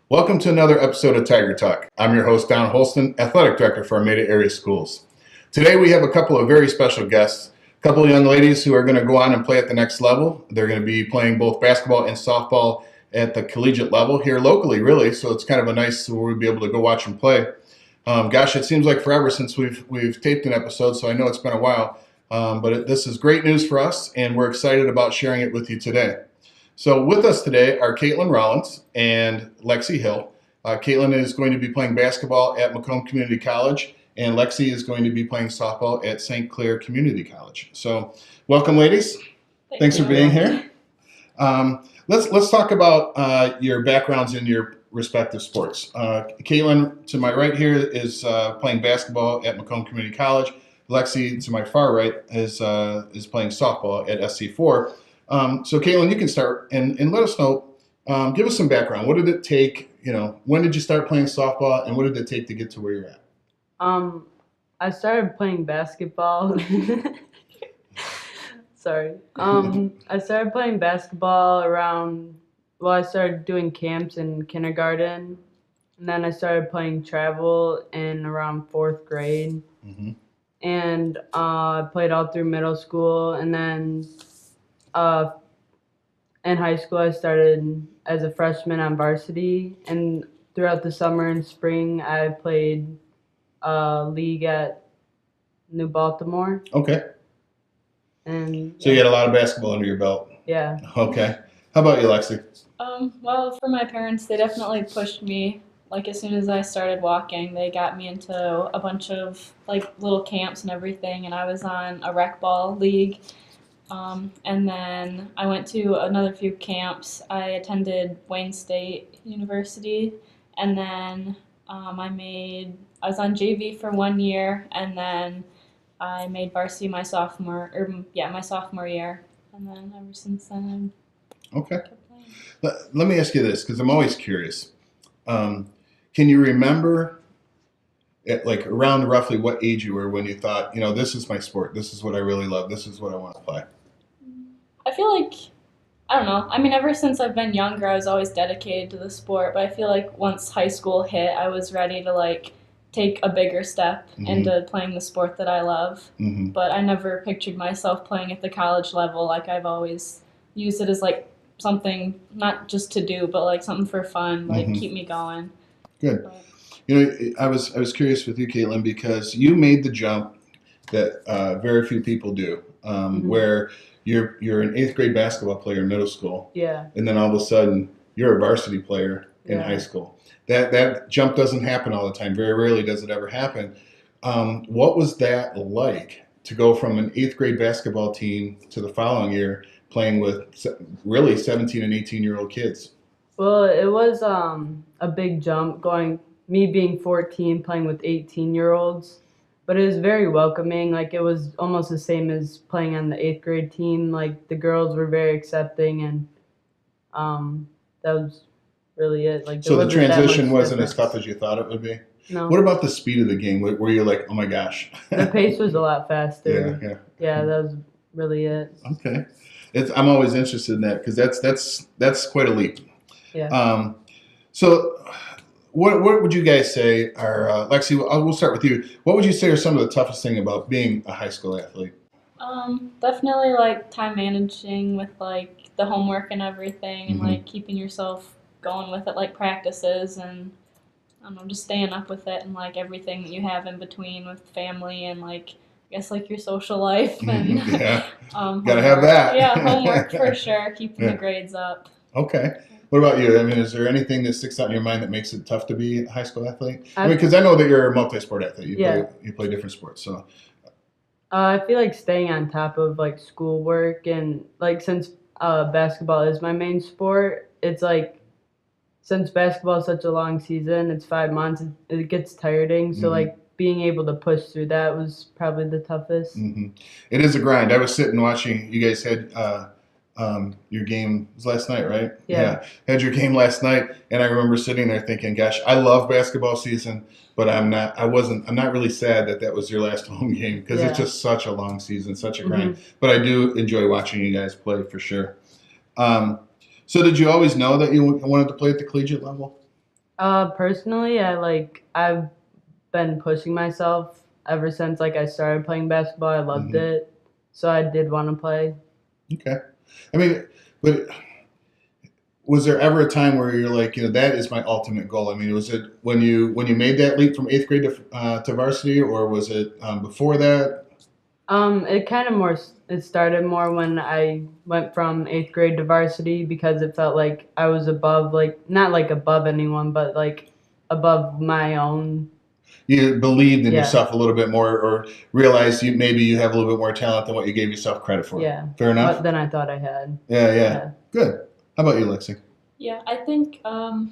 Welcome to another episode of Tiger Talk. I'm your host, Don Holston, Athletic Director for Armada Area Schools. Today we have a couple of very special guests, a couple of young ladies who are going to go on and play at the next level. They're going to be playing both basketball and softball at the collegiate level here locally, really, so it's kind of a nice where we'll be able to go watch them play. It seems like forever since we've taped an episode, so I know it's been a while, but this is great news for us, and we're excited about sharing it with you today. So with us today are Caitlin Rawlins and Lexi Hill. Caitlin is going to be playing basketball at Macomb Community College, and Lexi is going to be playing softball at St. Clair Community College. So welcome, ladies. Thanks for being here. Let's talk about your backgrounds in your respective sports. Caitlin, to my right here, is playing basketball at Macomb Community College. Lexi, to my far right, is playing softball at SC4. So Caitlin, you can start and let us know, give us some background. What did it take, when did you start playing softball and what did it take to get to where you're at? I started playing basketball. Sorry. I started playing basketball I started doing camps in kindergarten, and then I started playing travel in around 4th grade. Mm-hmm. And I played all through middle school, and then in high school I started as a freshman on varsity, and throughout the summer and spring I played league at New Baltimore. Okay. And so you had a lot of basketball under your belt. Yeah. Okay. How about you, Lexi? Well, for my parents, they definitely pushed me. Like, as soon as I started walking, they got me into a bunch of, little camps and everything, and I was on a rec ball league. And then I went to another few camps. I attended Wayne State University, and then I was on JV for 1 year, and then I made varsity my sophomore year, and then ever since then Okay. Let me ask you this, because I'm always curious. Can you remember around roughly what age you were when you thought, this is my sport, this is what I really love, this is what I want to play? I feel like, I don't know. I mean, ever since I've been younger, I was always dedicated to the sport. But I feel like once high school hit, I was ready to take a bigger step into playing the sport that I love. Mm-hmm. But I never pictured myself playing at the college level. I've always used it as something not just to do, but something for fun, keep me going. Good. But, I was curious with you, Caitlin, because you made the jump that very few people do, where you're an 8th grade basketball player in middle school. Yeah. And then all of a sudden you're a varsity player in Yeah. high school. That jump doesn't happen all the time. Very rarely does it ever happen. What was that like to go from an 8th grade basketball team to the following year playing with really 17 and 18-year-old kids? Well, it was a big jump me being 14 playing with 18-year-olds. But it was very welcoming. It was almost the same as playing on the 8th grade team. The girls were very accepting, and that was really it. So the transition wasn't as tough as you thought it would be? No. What about the speed of the game? Were you like, oh my gosh? The pace was a lot faster. Yeah. Yeah, that was really it. Okay. I'm always interested in that because that's quite a leap. Yeah. So what would you guys say are, Lexi, we'll start with you. What would you say are some of the toughest thing about being a high school athlete? Definitely time managing with the homework and everything, and keeping yourself going with it, practices, and I don't know, just staying up with it, and everything that you have in between with family and I guess your social life and Yeah. homework. Gotta have that. Yeah, homework for sure, keeping the grades up. Okay. What about you? I mean, is there anything that sticks out in your mind that makes it tough to be a high school athlete? Because I know that you're a multi-sport athlete. You play different sports. So I feel like staying on top of schoolwork, and since basketball is my main sport, it's since basketball is such a long season, it's 5 months, it gets tiring. So being able to push through that was probably the toughest. Mm-hmm. It is a grind. I was sitting watching. You guys had your game was last night, right? Yeah. Had your game last night, and I remember sitting there thinking, "Gosh, I love basketball season, but I'm not really sad that was your last home game because it's just such a long season, such a grind. Mm-hmm. But I do enjoy watching you guys play for sure. So did you always know that you wanted to play at the collegiate level? Personally, I've been pushing myself ever since I started playing basketball. I loved Mhm. it, so I did want to play. Okay. I mean, but was there ever a time where you're like, that is my ultimate goal? I mean, was it when you made that leap from eighth grade to varsity, or was it before that? It kind of more. It started more when I went from eighth grade to varsity because it felt like I was above, not above anyone, but above my own. You believed in Yeah, yourself a little bit more, or realized maybe you have a little bit more talent than what you gave yourself credit for. yeah. Fair enough. But then I thought I had. Yeah, yeah. Yeah. Good. How about you, Lexi? Yeah, I think I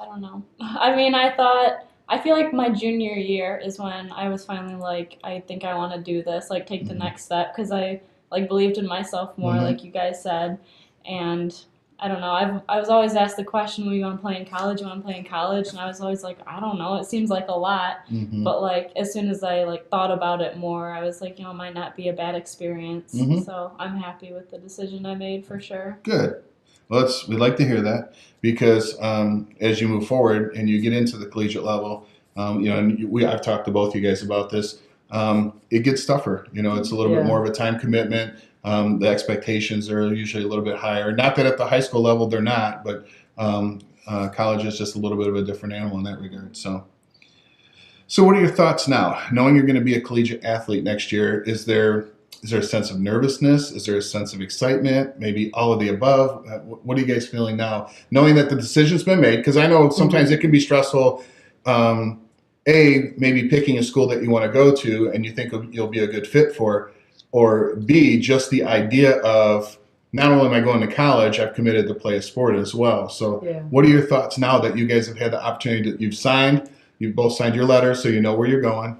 don't know. I mean, I feel like my junior year is when I was finally like, I think I want to do this, like take the Mhm. next step because I believed in myself more, Mhm. like you guys said, and I don't know. I was always asked the question, "Will you want to play in college? You want to play in college?" And I was always like, I don't know. It seems like a lot, Mhm. but like as soon as I thought about it more, I was like, it might not be a bad experience. Mhm. So I'm happy with the decision I made for sure. Good. Well, we'd like to hear that because as you move forward and you get into the collegiate level, and I've talked to both you guys about this. It gets tougher. It's a little bit Yeah. more of a time commitment. The expectations are usually a little bit higher. Not that at the high school level they're not, but college is just a little bit of a different animal in that regard. So what are your thoughts now? Knowing you're going to be a collegiate athlete next year, is there a sense of nervousness? Is there a sense of excitement? Maybe all of the above? What are you guys feeling now, knowing that the decision's been made? Because I know sometimes it can be stressful. Um, maybe picking a school that you want to go to and you think you'll be a good fit for, or B, just the idea of not only am I going to college, I've committed to play a sport as well. So, Yeah. what are your thoughts now that you guys have had the opportunity you've both signed your letter, so you know where you're going,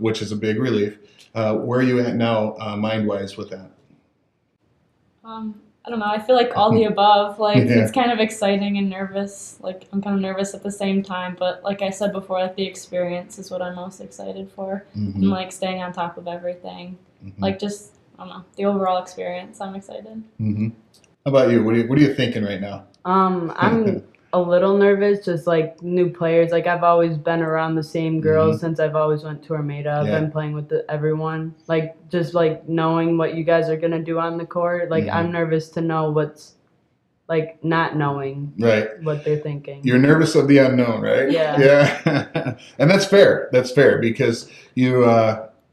which is a big relief. Where are you at now, mind-wise, with that? I don't know. I feel like all the above. Like Yeah. it's kind of exciting and nervous. Like I'm kind of nervous at the same time, but like I said before, like the experience is what I'm most excited for, and Mm-hmm. like staying on top of everything. Mm-hmm. Like just I don't know the overall experience. I'm excited. Mm-hmm. How about you? What are you thinking right now? I'm a little nervous, just new players. I've always been around the same girls since I've always went to Armada. I've Yeah. been playing with everyone. Just knowing what you guys are gonna do on the court. I'm nervous to know what's not knowing Right. what they're thinking. You're nervous of the unknown, right? Yeah. Yeah. And that's fair. That's fair because here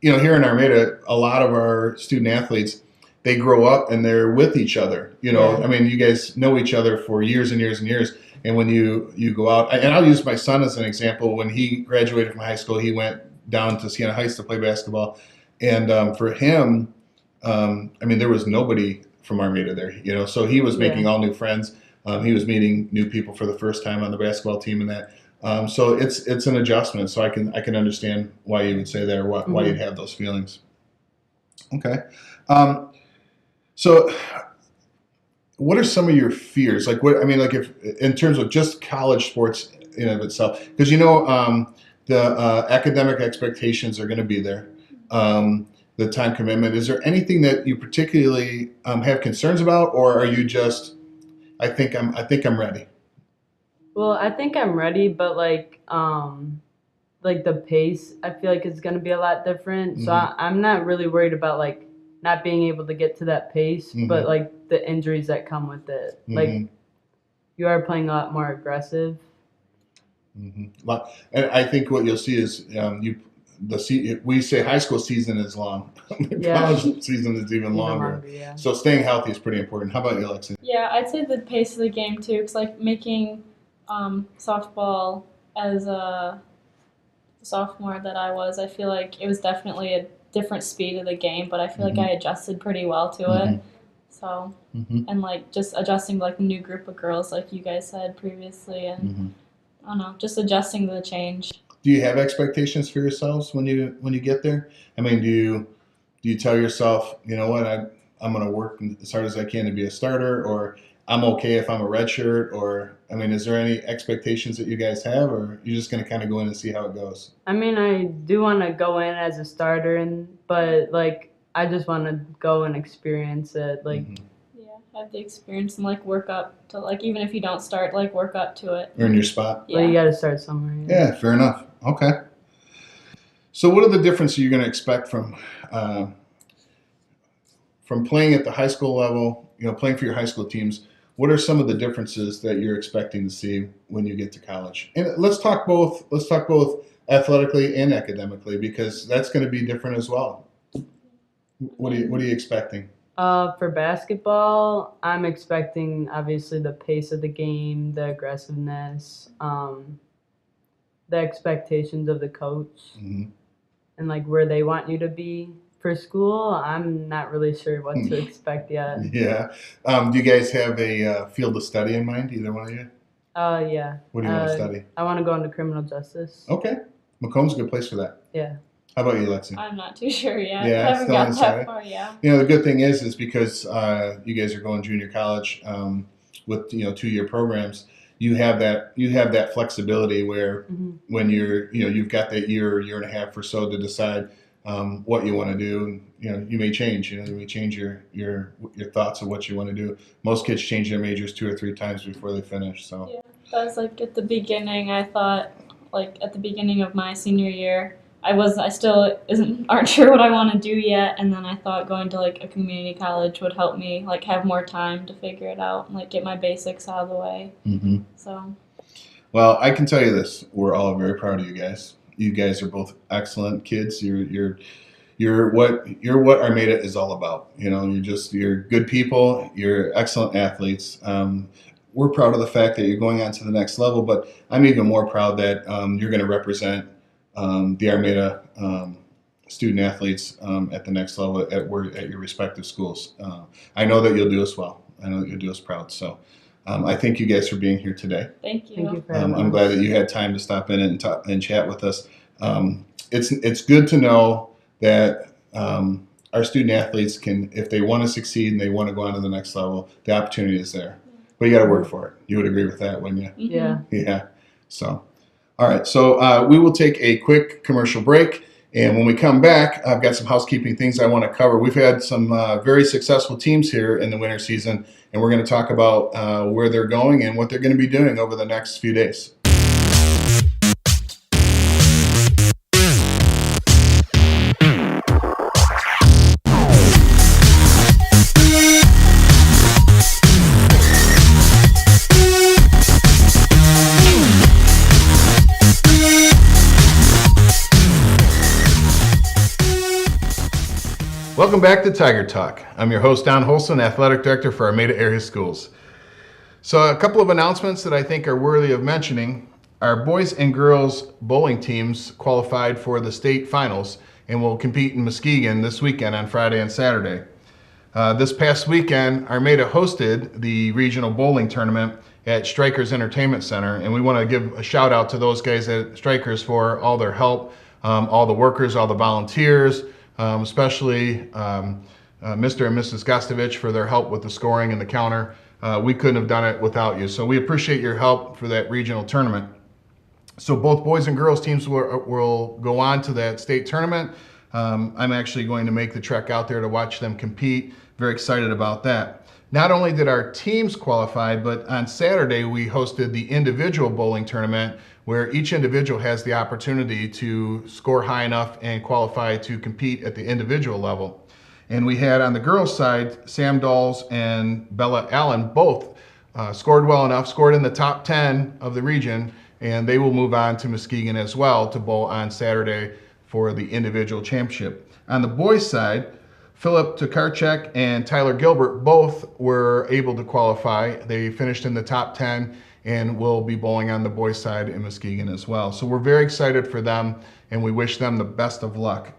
in Armada, a lot of our student athletes, they grow up and they're with each other. Yeah. I mean, you guys know each other for years and years and years. And when you go out, and I'll use my son as an example. When he graduated from high school, he went down to Siena Heights to play basketball. And for him, I mean, there was nobody from Armada there, so he was making all new friends. He was meeting new people for the first time on the basketball team and that. So it's an adjustment. So I can understand why you would say that, or why you'd have those feelings. Okay. So what are some of your fears? If in terms of just college sports in and of itself, because the academic expectations are going to be there. The time commitment. Is there anything that you particularly have concerns about, or are you just, I think I'm ready? Well, I think I'm ready, but the pace I feel like is gonna be a lot different. So I'm not really worried about not being able to get to that pace, but the injuries that come with it. You are playing a lot more aggressive. And I think what you'll see is we say high school season is long. Yeah. College season is even longer. Yeah. So staying healthy is pretty important. How about you, Alexi? Yeah, I'd say the pace of the game too, because making softball as a sophomore that I was, I feel like it was definitely a different speed of the game, but I feel like I adjusted pretty well to it. So, and just adjusting to the new group of girls, like you guys said previously, and I don't know, just adjusting to the change. Do you have expectations for yourselves when you get there? I mean, do you tell yourself, you know what, I'm going to work as hard as I can to be a starter, or I'm okay if I'm a redshirt, or I mean, is there any expectations that you guys have, or you're just going to kind of go in and see how it goes? I mean, I do want to go in as a starter, but I just want to go and experience it. Yeah, have the experience and like work up to like even if you don't start, like work up to it. Earn your spot. Well, you got to start somewhere. Yeah, fair enough. Okay. So what are the differences you're going to expect from playing at the high school level, playing for your high school teams? What are some of the differences that you're expecting to see when you get to college? And let's talk both athletically and academically, because that's going to be different as well. What are you expecting? For basketball, I'm expecting obviously the pace of the game, the aggressiveness, the expectations of the coach, Mm-hmm. and like where they want you to be. For school, I'm not really sure what to expect yet. Yeah. Do you guys have a field of study in mind, either one of you? Yeah. What do you want to study? I want to go into criminal justice. Okay. Macomb's a good place for that. Yeah. How about you, Lexi? I'm not too sure yet. Yeah, I haven't still gotten undecided. that far, yeah. The good thing is because you guys are going junior college with 2-year programs. You have that flexibility where when you've got that year and a half or so to decide what you want to do. You may change. You may change your thoughts of what you want to do. Most kids change their majors 2 or 3 times before they finish. So Yeah, that was like at the beginning. I thought like at the beginning of my senior year, I still aren't sure what I want to do yet, and then I thought going to like a community college would help me like have more time to figure it out and like get my basics out of the way. Mm-hmm. So. Well, I can tell you this: we're all very proud of you guys. You guys are both excellent kids. You're what Armada is all about. You're good people. You're excellent athletes. We're proud of the fact that you're going on to the next level, but I'm even more proud that you're going to represent the Armada student athletes at the next level at your respective schools. I know that you'll do us well. I know that you'll do us proud. So I thank you guys for being here today. Thank you. Thank you for having I'm us. glad that you had time to stop in and talk and chat with us. It's good to know that our student athletes can, if they want to succeed and they want to go on to the next level, the opportunity is there. But you got to work for it. You would agree with that, wouldn't you? Yeah. Yeah. So, all right. So we will take a quick commercial break. And when we come back, I've got some housekeeping things I want to cover. We've had some very successful teams here in the winter season, and we're going to talk about where they're going and what they're going to be doing over the next few days. Welcome back to Tiger Talk. I'm your host, Don Holston, Athletic Director for Armada Area Schools. So a couple of announcements that I think are worthy of mentioning. Our boys and girls bowling teams qualified for the state finals and will compete in Muskegon this weekend on Friday and Saturday. This past weekend, Armada hosted the regional bowling tournament at Strikers Entertainment Center, and we want to give a shout out to those guys at Strikers for all their help, all the workers, all the volunteers, especially Mr. and Mrs. Gostovich for their help with the scoring and the counter. We couldn't have done it without you. So we appreciate your help for that regional tournament. So both boys and girls teams will go on to that state tournament. I'm actually going to make the trek out there to watch them compete. Very excited about that. Not only did our teams qualify, but on Saturday we hosted the individual bowling tournament where each individual has the opportunity to score high enough and qualify to compete at the individual level. And we had on the girls' side, Sam Dawes and Bella Allen both scored well enough, scored in the top 10 of the region, and they will move on to Muskegon as well to bowl on Saturday for the individual championship. On the boys' side, Philip Tokarczak and Tyler Gilbert both were able to qualify. They finished in the top 10 and will be bowling on the boys' side in Muskegon as well. So we're very excited for them, and we wish them the best of luck.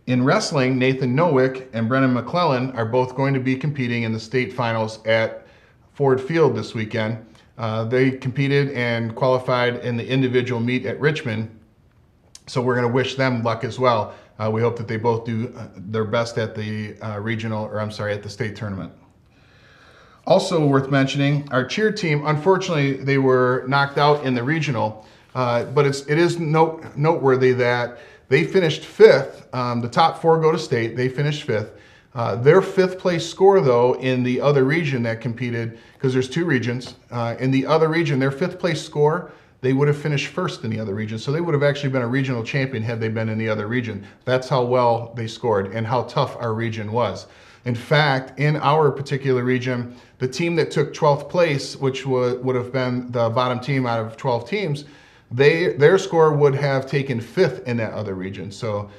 In wrestling, Nathan Nowick and Brennan McClellan are both going to be competing in the state finals at Ford Field this weekend. They competed and qualified in the individual meet at Richmond, so we're going to wish them luck as well. We hope that they both do their best at the at the state tournament. Also worth mentioning, our cheer team, unfortunately, they were knocked out in the regional, but it is noteworthy that they finished 5th. The top 4 go to state. They finished 5th. Their fifth place score, though, in the other region that competed, because there's two regions, in the other region, their fifth place score, they would have finished first in the other region. So they would have actually been a regional champion had they been in the other region. That's how well they scored and how tough our region was. In fact, in our particular region, the team that took 12th place, which would have been the bottom team out of 12 teams, their score would have taken fifth in that other region. So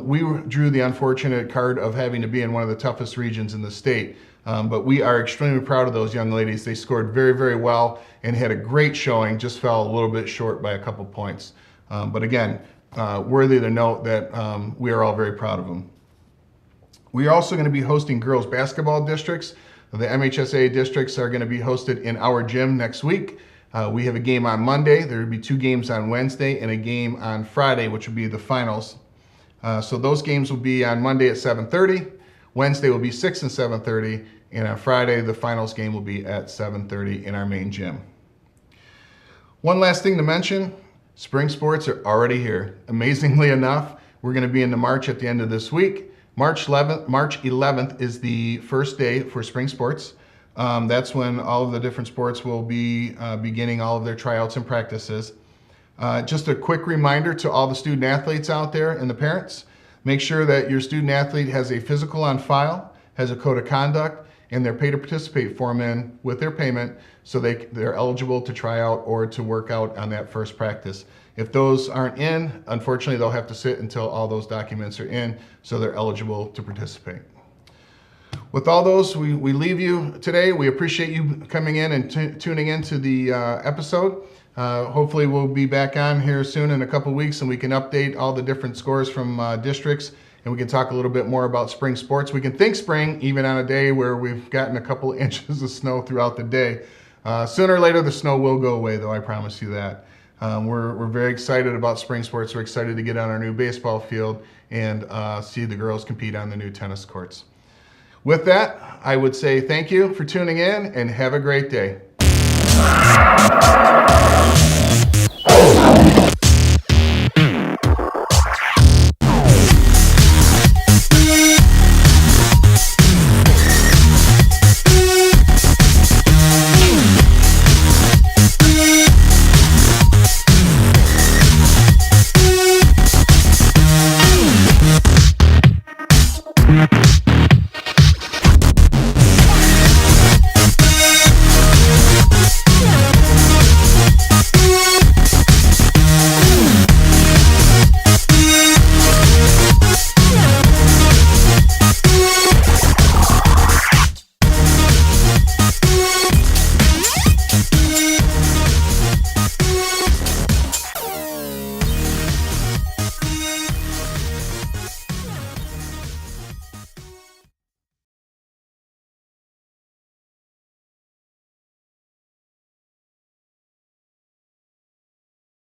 we drew the unfortunate card of having to be in one of the toughest regions in the state. But we are extremely proud of those young ladies. They scored very, very well and had a great showing, just fell a little bit short by a couple points. But again, worthy to note that we are all very proud of them. We are also going to be hosting girls basketball districts. The MHSA districts are going to be hosted in our gym next week. We have a game on Monday. There will be two games on Wednesday and a game on Friday, which will be the finals. So those games will be on Monday at 7:30. Wednesday will be 6 and 7:30. And on Friday, the finals game will be at 7:30 in our main gym. One last thing to mention, spring sports are already here. Amazingly enough, we're going to be into March at the end of this week. March 11th is the first day for spring sports. That's when all of the different sports will be beginning all of their tryouts and practices. Just a quick reminder to all the student athletes out there and the parents, make sure that your student athlete has a physical on file, has a code of conduct, and their pay to participate form in with their payment so they're eligible to try out or to work out on that first practice. If those aren't in, unfortunately, they'll have to sit until all those documents are in so they're eligible to participate. With all those, we leave you today. We appreciate you coming in and tuning into the episode. Hopefully we'll be back on here soon in a couple weeks and we can update all the different scores from districts and we can talk a little bit more about spring sports. We can think spring even on a day where we've gotten a couple inches of snow throughout the day. Sooner or later the snow will go away though, I promise you that. We're very excited about spring sports. We're excited to get on our new baseball field and see the girls compete on the new tennis courts. With that, I would say thank you for tuning in and have a great day.